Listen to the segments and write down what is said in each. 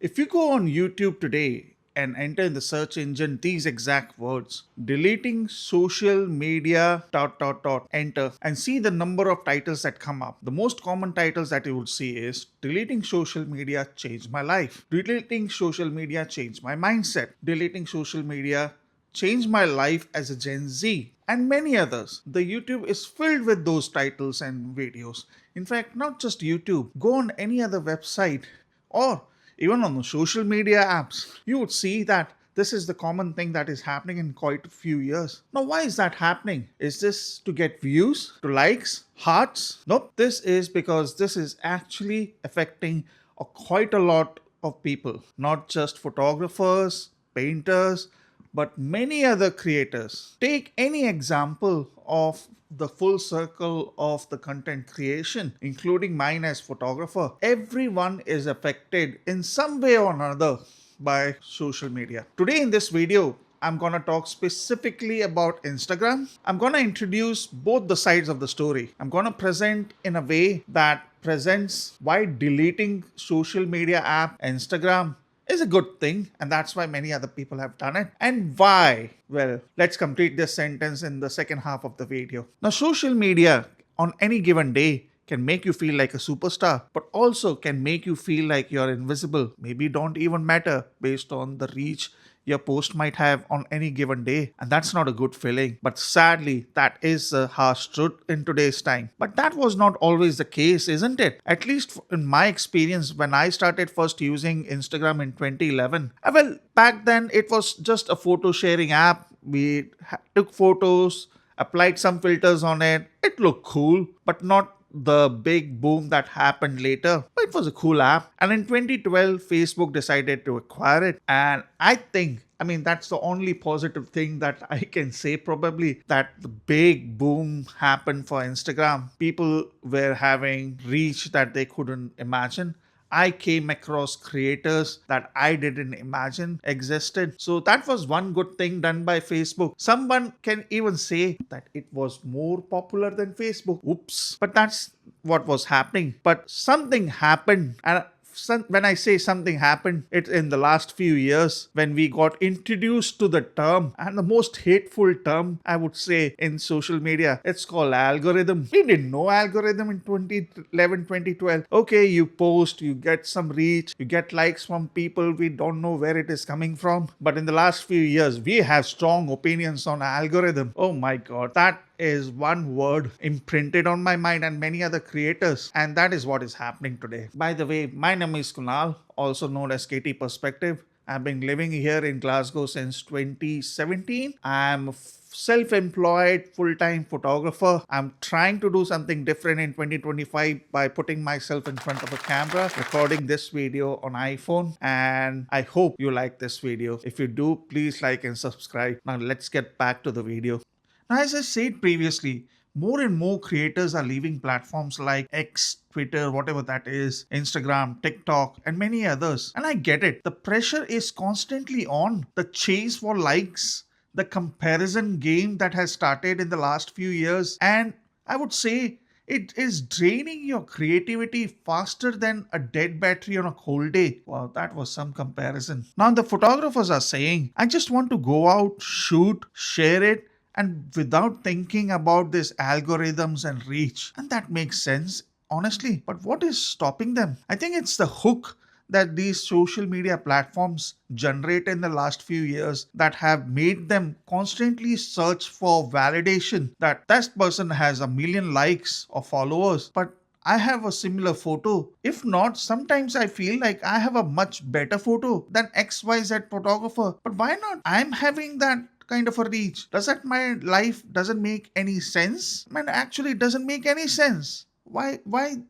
If you go on YouTube today and enter in the search engine these exact words, deleting social media enter and see the number of titles that come up. The most common titles that you would see is deleting social media changed my life, deleting social media changed my mindset, deleting social media changed my life as a Gen Z, and many others. The YouTube is filled with those titles and videos. In fact, not just YouTube, go on any other website or even on the social media apps, you would see that this is the common thing that is happening in quite a few years. Now, why is that happening? Is this to get views, to likes, hearts? Nope. This is because this is actually affecting quite a lot of people, not just photographers, painters, but many other creators. Take any example of the full circle of the content creation, including mine as photographer. Everyone is affected in some way or another by social media. Today in this video, I'm going to talk specifically about Instagram. I'm going to introduce both the sides of the story. I'm going to present in a way that presents why deleting social media app Instagram is a good thing, and that's why many other people have done it. And why? Well, let's complete this sentence in the second half of the video. Now, social media on any given day can make you feel like a superstar, but also can make you feel like you're invisible, maybe don't even matter based on the reach your post might have on any given day. And that's not a good feeling. But sadly, that is a harsh truth in today's time. But that was not always the case, isn't it? At least in my experience, when I started first using Instagram in 2011, well, back then it was just a photo sharing app. We took photos, applied some filters on it. It looked cool, but not the big boom that happened later. But it was a cool app. And in 2012, Facebook decided to acquire it. And that's the only positive thing that I can say, probably, that the big boom happened for Instagram. People were having reach that they couldn't imagine. I came across creators that I didn't imagine existed. So that was one good thing done by Facebook. Someone can even say that it was more popular than Facebook. Oops. But that's what was happening. But something happened, and when I say something happened, it's in the last few years when we got introduced to the term, and the most hateful term, I would say, in social media. It's called algorithm. We didn't know algorithm in 2011, 2012. Okay, you post, you get some reach, you get likes from people. We don't know where it is coming from. But in the last few years, we have strong opinions on algorithm. Oh my God, that is one word imprinted on my mind and many other creators, and that is what is happening today. By the way, my name is Kunal, also known as KT Perspective. I've been living here in Glasgow since 2017. I'm self-employed full-time photographer. I'm trying to do something different in 2025 by putting myself in front of a camera, recording this video on iPhone, and I hope you like this video. If you do, please like and subscribe. Now let's get back to the video. Now, as I said previously, more and more creators are leaving platforms like X, Twitter, whatever that is, Instagram, TikTok, and many others. And I get it. The pressure is constantly on. The chase for likes, the comparison game that has started in the last few years. And I would say it is draining your creativity faster than a dead battery on a cold day. Wow, that was some comparison. Now, the photographers are saying, I just want to go out, shoot, share it, and without thinking about these algorithms and reach. And that makes sense, honestly. But what is stopping them? I think it's the hook that these social media platforms generate in the last few years that have made them constantly search for validation that this person has a million likes or followers, but I have a similar photo. If not, sometimes I feel like I have a much better photo than XYZ photographer. But why not? I'm having that kind of a reach. Does that my life doesn't make any sense? Man, actually it doesn't make any sense. Why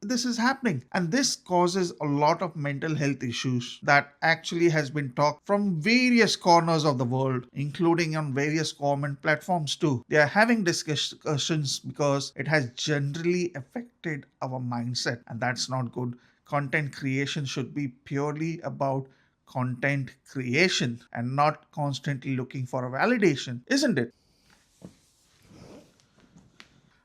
this is happening? And this causes a lot of mental health issues that actually has been talked from various corners of the world, including on various government platforms too. They are having discussions because it has generally affected our mindset, and that's not good. Content creation should be purely about content creation and not constantly looking for a validation, isn't it?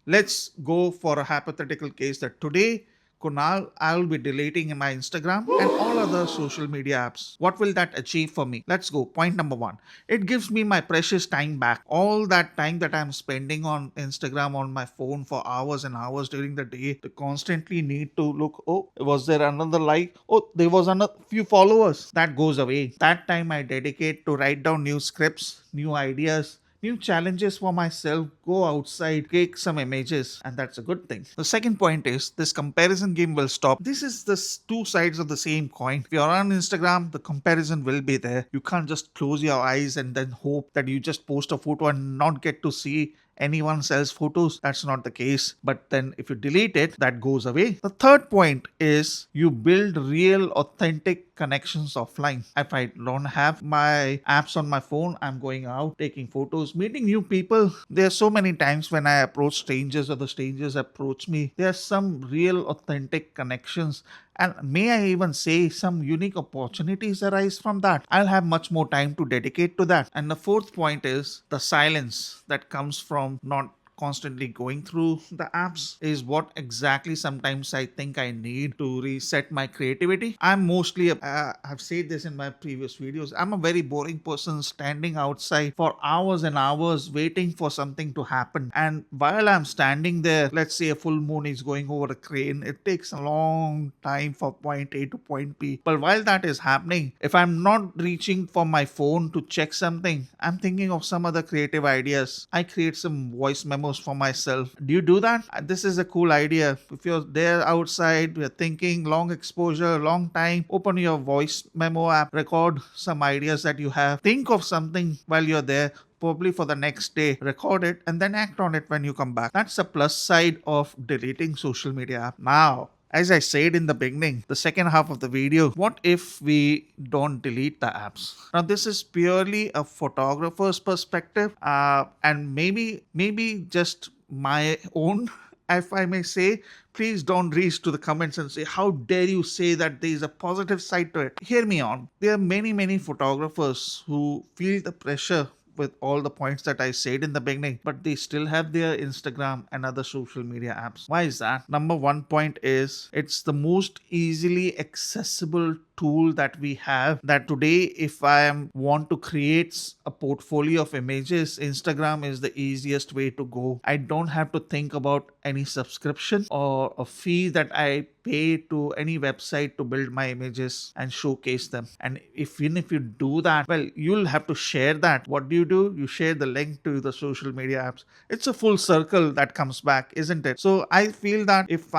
Let's go for a hypothetical case that today Kunal, I'll be deleting my Instagram and all other social media apps. What will that achieve for me? Let's go. Point number one. It gives me my precious time back. All that time that I'm spending on Instagram on my phone for hours and hours during the day to constantly need to look, oh, was there another like? Oh, there was another few followers. That goes away. That time I dedicate to write down new scripts, new ideas, new challenges for myself, go outside, take some images, and that's a good thing. The second point is this comparison game will stop. This is the two sides of the same coin. If you're on Instagram, the comparison will be there. You can't just close your eyes and then hope that you just post a photo and not get to see anyone else's photos. That's not the case. But then if you delete it, that goes away. The third point is you build real authentic connections offline. If I don't have my apps on my phone, I'm going out, taking photos, meeting new people. There are so many times when I approach strangers or the strangers approach me. There are some real authentic connections, and may I even say some unique opportunities arise from that. I'll have much more time to dedicate to that. And the fourth point is the silence that comes from not constantly going through the apps is what exactly sometimes I think I need to reset my creativity. I'm mostly, I've said this in my previous videos, I'm a very boring person standing outside for hours and hours waiting for something to happen. And while I'm standing there, let's say a full moon is going over a crane, it takes a long time for point A to point B. But while that is happening, if I'm not reaching for my phone to check something, I'm thinking of some other creative ideas. I create some voice memos for myself. Do you do that? This is a cool idea. If you're there outside, you're thinking, long exposure, long time, open your voice memo app, record some ideas that you have. Think of something while you're there, probably for the next day, record it, and then act on it when you come back. That's the plus side of deleting social media app. Now, as I said in the beginning, the second half of the video, what if we don't delete the apps? Now, this is purely a photographer's perspective, and maybe just my own, if I may say. Please don't reach to the comments and say, how dare you say that there is a positive side to it? Hear me on. There are many photographers who feel the pressure with all the points that I said in the beginning, but they still have their Instagram and other social media apps. Why is that? Number one point is it's the most easily accessible tool that we have, that today if I want to create a portfolio of images, Instagram is the easiest way to go. I don't have to think about any subscription or a fee that I pay to any website to build my images and showcase them. And even if you do that, well, you'll have to share that. What do? You share the link to the social media apps. It's a full circle that comes back, isn't it? So I feel that if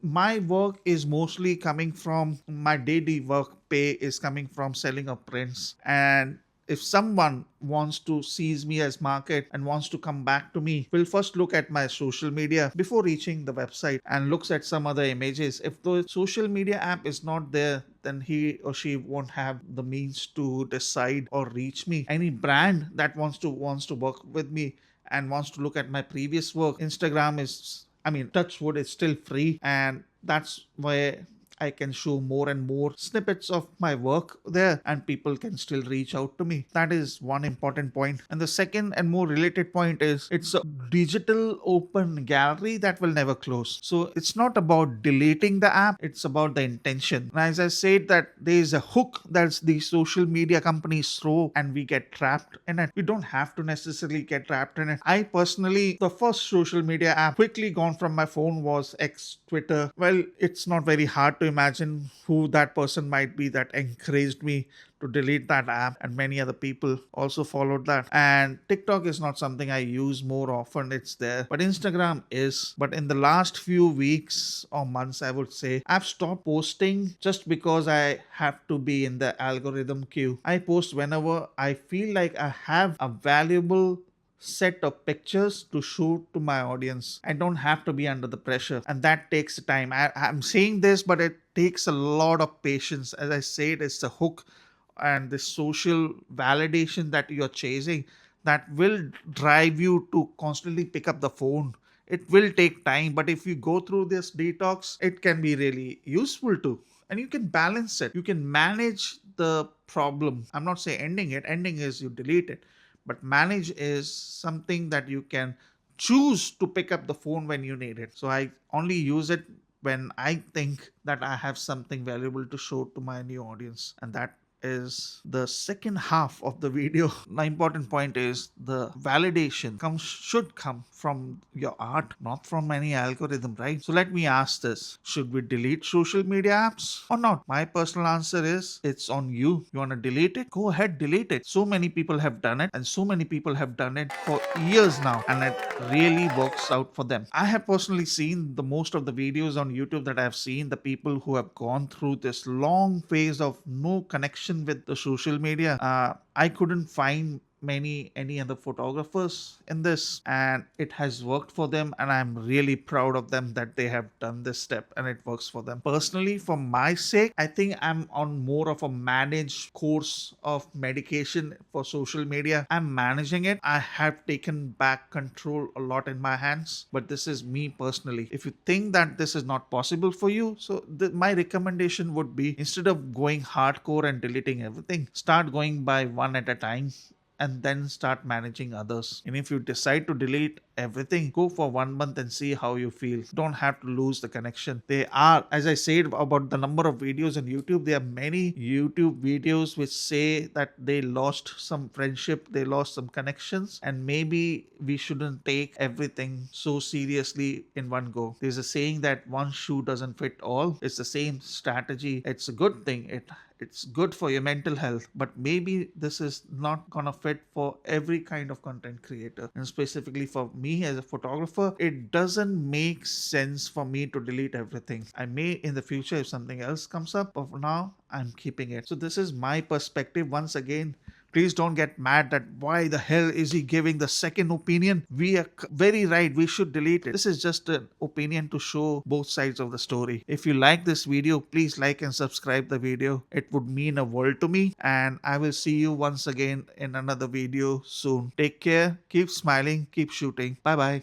my work is mostly coming from my daily work, pay is coming from selling of prints, and if someone wants to seize me as market and wants to come back to me, will first look at my social media before reaching the website and looks at some other images. If the social media app is not there, then he or she won't have the means to decide or reach me. Any brand that wants to work with me and wants to look at my previous work, Instagram is, touch wood, it's still free, and that's why I can show more and more snippets of my work there, and people can still reach out to me. That is one important point. And the second and more related point is it's a digital open gallery that will never close. So it's not about deleting the app, it's about the intention. And as I said, that there is a hook that the social media companies throw and we get trapped in it. We don't have to necessarily get trapped in it. I personally, the first social media app quickly gone from my phone was X, Twitter. Well, it's not very hard to imagine who that person might be that encouraged me to delete that app, and many other people also followed that. And TikTok is not something I use more often, it's there, but Instagram is. But in the last few weeks or months, I would say, I've stopped posting just because I have to be in the algorithm queue. I post whenever I feel like I have a valuable set of pictures to show to my audience. I don't have to be under the pressure, and that takes time. I'm saying this, but it takes a lot of patience. As I said, it's the hook and the social validation that you're chasing that will drive you to constantly pick up the phone. It will take time, but if you go through this detox, it can be really useful too. And you can balance it. You can manage the problem. I'm not saying ending it. Ending is you delete it. But manage is something that you can choose to pick up the phone when you need it. So I only use it when I think that I have something valuable to show to my new audience. And that is the second half of the video. The important point is the validation should come from your art, not from any algorithm, right? So let me ask this: should we delete social media apps or not? My personal answer is it's on you. You want to delete it? Go ahead, delete it. So many people have done it, and so many people have done it for years now, and it really works out for them. I have personally seen the most of the videos on YouTube that I have seen, the people who have gone through this long phase of no connection with the social media. I couldn't find any other photographers in this, and it has worked for them, and I'm really proud of them that they have done this step and it works for them. Personally, for my sake, I think I'm on more of a managed course of medication for social media. I'm managing it. I have taken back control a lot in my hands, but this is me personally. If you think that this is not possible for you, so my recommendation would be, instead of going hardcore and deleting everything, start going by one at a time and then start managing others. And if you decide to delete everything, go for 1 month and see how you feel. Don't have to lose the connection. There are, as I said about the number of videos on YouTube, there are many YouTube videos which say that they lost some friendship, they lost some connections, and maybe we shouldn't take everything so seriously in one go. There's a saying that one shoe doesn't fit all. It's the same strategy. It's a good thing. It's good for your mental health, but maybe this is not gonna fit for every kind of content creator. And specifically for me as a photographer, it doesn't make sense for me to delete everything. I may in the future if something else comes up, but for now I'm keeping it. So this is my perspective. Once again, please don't get mad that why the hell is he giving the second opinion. We are very right, we should delete it. This is just an opinion to show both sides of the story. If you like this video, please like and subscribe the video. It would mean a world to me, and I will see you once again in another video soon. Take care, keep smiling, keep shooting. Bye bye.